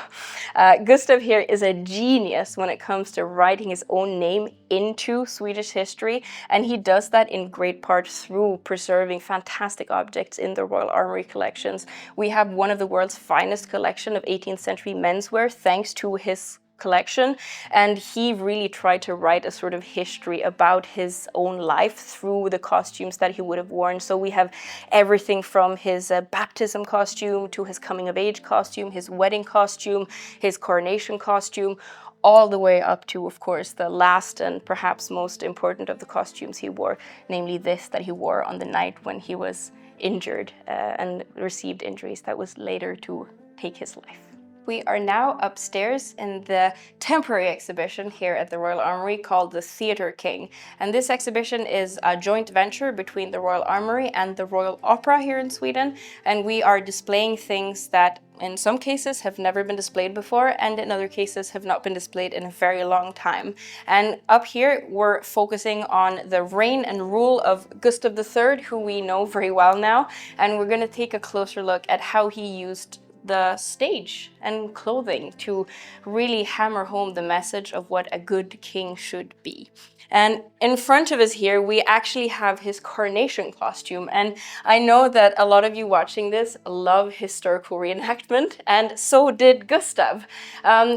Speaker 2: Gustav here is a genius when it comes to writing his own name into Swedish history, and he does that in great part through preserving fantastic objects in the Royal Armoury collections. We have one of the world's finest collection of 18th century menswear thanks to his collection, and he really tried to write a sort of history about his own life through the costumes that he would have worn. So we have everything from his baptism costume to his coming of age costume, his wedding costume, his coronation costume, all the way up to, of course, the last and perhaps most important of the costumes he wore, namely this that he wore on the night when he was injured and received injuries that was later to take his life. We are now upstairs in the temporary exhibition here at the Royal Armoury called the Theatre King. And this exhibition is a joint venture between the Royal Armoury and the Royal Opera here in Sweden. And we are displaying things that in some cases have never been displayed before, and in other cases have not been displayed in a very long time. And up here we're focusing on the reign and rule of Gustav III, who we know very well now, and we're going to take a closer look at how he used the stage and clothing to really hammer home the message of what a good king should be. And in front of us here, we actually have his coronation costume. And I know that a lot of you watching this love historical reenactment, and so did Gustav.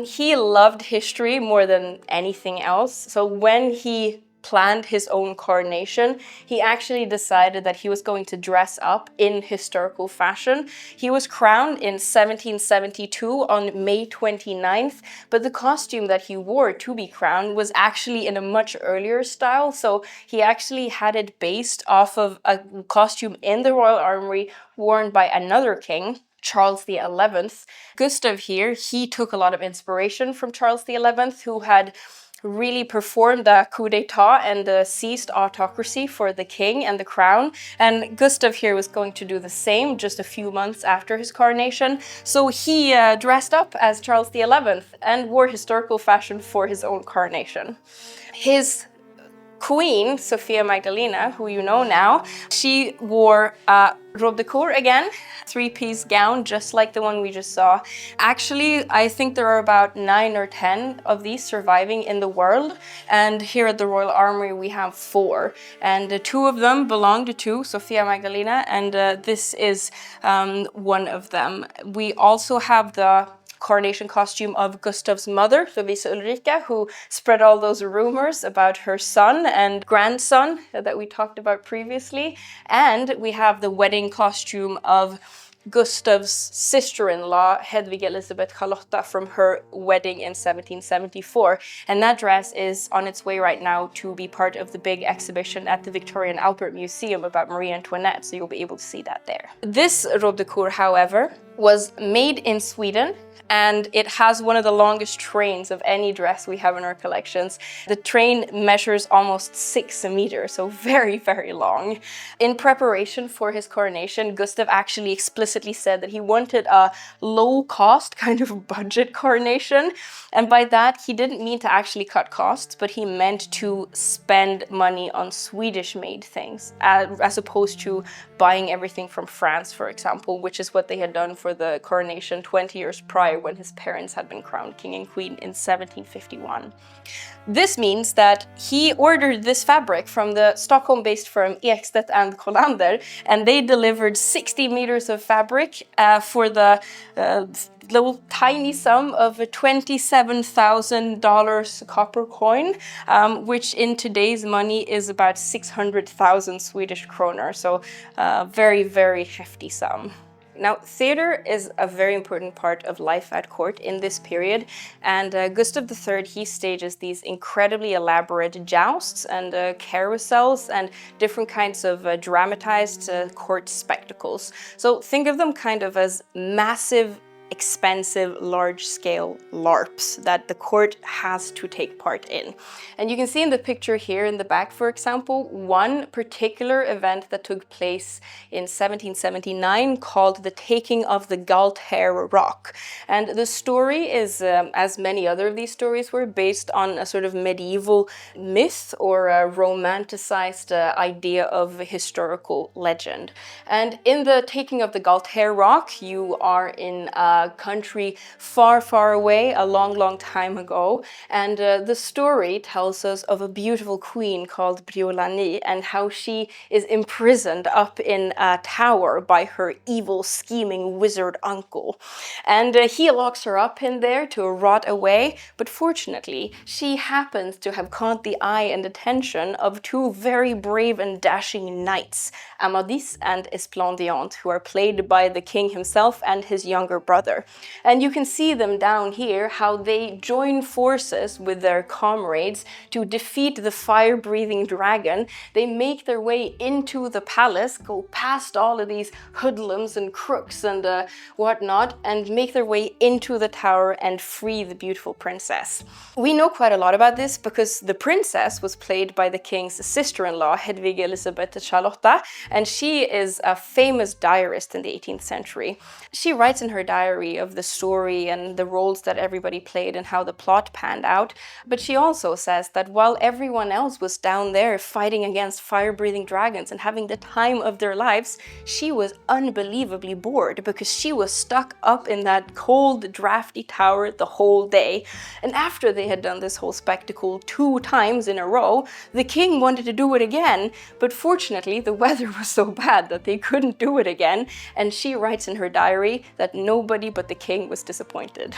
Speaker 2: He loved history more than anything else. So when he planned his own coronation, he actually decided that he was going to dress up in historical fashion. He was crowned in 1772 on May 29th, but the costume that he wore to be crowned was actually in a much earlier style, so he actually had it based off of a costume in the Royal Armoury worn by another king, Charles XI. Gustav here, he took a lot of inspiration from Charles XI, who had really performed a coup d'etat and seized autocracy for the king and the crown. And Gustav here was going to do the same just a few months after his coronation. So he dressed up as Charles XI and wore historical fashion for his own coronation. His queen, Sophia Magdalena, who you know now, she wore a robe de cour again, three-piece gown, just like the one we just saw. Actually, I think there are about 9 or 10 of these surviving in the world, and here at the Royal Armoury we have 4, and 2 of them belong to Sophia Magdalena, and this is one of them. We also have the coronation costume of Gustav's mother, Lovisa Ulrika, who spread all those rumors about her son and grandson that we talked about previously. And we have the wedding costume of Gustav's sister-in-law, Hedvig Elisabeth Charlotta, from her wedding in 1774. And that dress is on its way right now to be part of the big exhibition at the Victoria and Albert Museum about Marie Antoinette, so you'll be able to see that there. This robe de cour, however, was made in Sweden, and it has one of the longest trains of any dress we have in our collections. The train measures almost 6 meters, so very, very long. In preparation for his coronation, Gustav actually explicitly said that he wanted a low-cost kind of budget coronation, and by that he didn't mean to actually cut costs, but he meant to spend money on Swedish-made things, as opposed to buying everything from France, for example, which is what they had done for the coronation 20 years prior, when his parents had been crowned king and queen in 1751. This means that he ordered this fabric from the Stockholm-based firm Ekstedt and Kolander, and they delivered 60 meters of fabric for the little tiny sum of $27,000 copper coin, which in today's money is about 600,000 Swedish kroner, so very, very hefty sum. Now, theater is a very important part of life at court in this period, and Gustav III, he stages these incredibly elaborate jousts and carousels and different kinds of dramatized court spectacles. So think of them kind of as massive, expensive, large-scale LARPs that the court has to take part in. And you can see in the picture here in the back, for example, one particular event that took place in 1779 called the Taking of the Galthair Rock. And the story is, as many other of these stories were, based on a sort of medieval myth or a romanticized idea of a historical legend. And in the Taking of the Galthair Rock, you are in a country far, far away, a long, long time ago. And the story tells us of a beautiful queen called Briolani and how she is imprisoned up in a tower by her evil, scheming wizard uncle. And he locks her up in there to rot away, but fortunately, she happens to have caught the eye and attention of 2 very brave and dashing knights, Amadis and Esplandian, who are played by the king himself and his younger brother. And you can see them down here, how they join forces with their comrades to defeat the fire-breathing dragon. They make their way into the palace, go past all of these hoodlums and crooks and whatnot, and make their way into the tower and free the beautiful princess. We know quite a lot about this because the princess was played by the king's sister-in-law, Hedvig Elisabeth Charlotta, and she is a famous diarist in the 18th century. She writes in her diary diary of the story and the roles that everybody played and how the plot panned out. But she also says that while everyone else was down there fighting against fire-breathing dragons and having the time of their lives, she was unbelievably bored because she was stuck up in that cold, drafty tower the whole day. And after they had done this whole spectacle 2 times in a row, the king wanted to do it again, but fortunately the weather was so bad that they couldn't do it again, and she writes in her diary that nobody but the king was disappointed.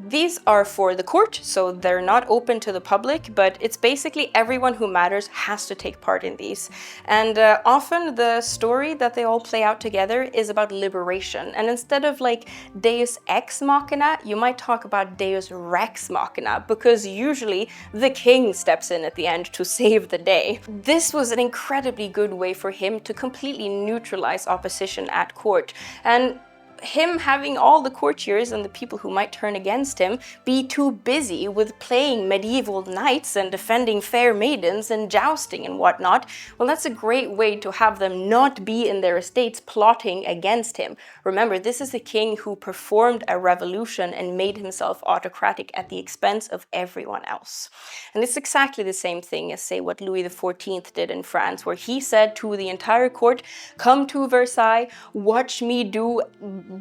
Speaker 2: These are for the court, so they're not open to the public, but it's basically everyone who matters has to take part in these. And often the story that they all play out together is about liberation. And instead of like Deus Ex Machina, you might talk about Deus Rex Machina, because usually the king steps in at the end to save the day. This was an incredibly good way for him to completely neutralize opposition at court. And him having all the courtiers and the people who might turn against him be too busy with playing medieval knights and defending fair maidens and jousting and whatnot, well, that's a great way to have them not be in their estates plotting against him. Remember, this is a king who performed a revolution and made himself autocratic at the expense of everyone else. And it's exactly the same thing as, say, what Louis XIV did in France, where he said to the entire court, "Come to Versailles, watch me do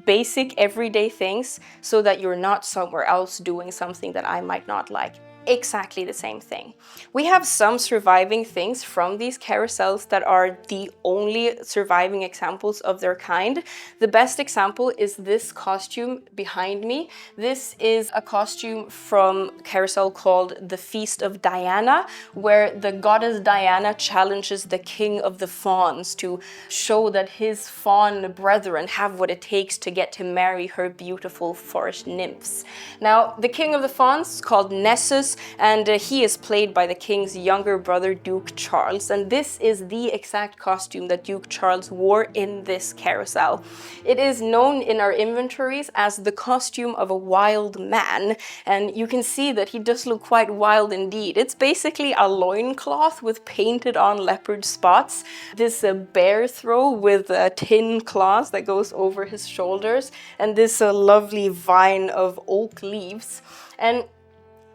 Speaker 2: basic everyday things so that you're not somewhere else doing something that I might not like." Exactly the same thing. We have some surviving things from these carousels that are the only surviving examples of their kind. The best example is this costume behind me. This is a costume from a carousel called the Feast of Diana, where the goddess Diana challenges the king of the fauns to show that his faun brethren have what it takes to get to marry her beautiful forest nymphs. Now, the king of the fauns is called Nessus, and he is played by the king's younger brother, Duke Charles. And this is the exact costume that Duke Charles wore in this carousel. It is known in our inventories as the costume of a wild man, and you can see that he does look quite wild indeed. It's basically a loincloth with painted on leopard spots, this bear throw with tin claws that goes over his shoulders, and this lovely vine of oak leaves. And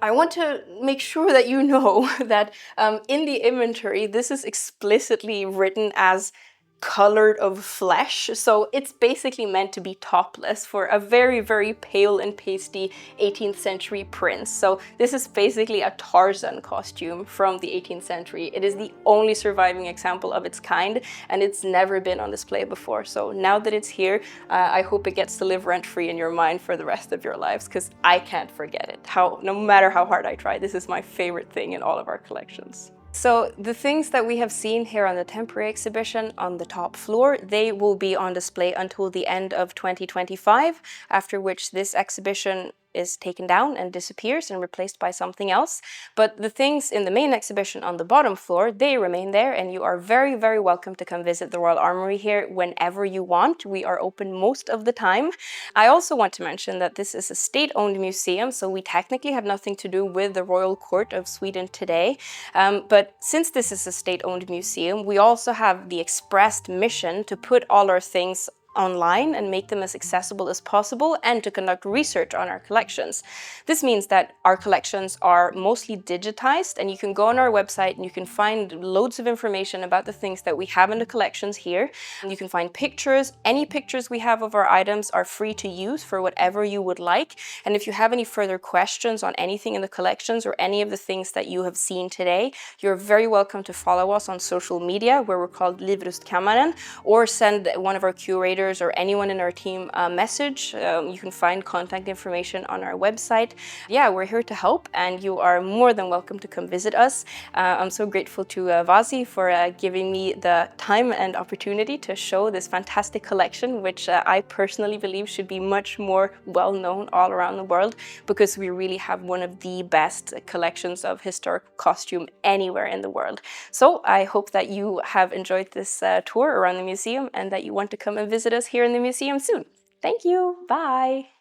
Speaker 2: I want to make sure that you know that in the inventory, this is explicitly written as colored of flesh, so it's basically meant to be topless for a very, very pale and pasty 18th century prince. So this is basically a Tarzan costume from the 18th century. It is the only surviving example of its kind, and it's never been on display before. So now that it's here, I hope it gets to live rent-free in your mind for the rest of your lives, because I can't forget it. No matter how hard I try, this is my favorite thing in all of our collections. So the things that we have seen here on the temporary exhibition on the top floor, they will be on display until the end of 2025, after which this exhibition is taken down and disappears and replaced by something else. But the things in the main exhibition on the bottom floor, they remain there, and you are very, very welcome to come visit the Royal Armoury here whenever you want. We are open most of the time. I also want to mention that this is a state-owned museum, so we technically have nothing to do with the Royal Court of Sweden today. But since this is a state-owned museum, we also have the expressed mission to put all our things online and make them as accessible as possible, and to conduct research on our collections. This means that our collections are mostly digitized, and you can go on our website and you can find loads of information about the things that we have in the collections here. You can find pictures. Any pictures we have of our items are free to use for whatever you would like. And if you have any further questions on anything in the collections or any of the things that you have seen today, you're very welcome to follow us on social media, where we're called Livrustkammaren, or send one of our curators or anyone in our team a message. You can find contact information on our website. Yeah, we're here to help, and you are more than welcome to come visit us. I'm so grateful to Vasi for giving me the time and opportunity to show this fantastic collection, which I personally believe should be much more well known all around the world, because we really have one of the best collections of historic costume anywhere in the world. So I hope that you have enjoyed this tour around the museum, and that you want to come and visit us here in the museum soon. Thank you. Bye.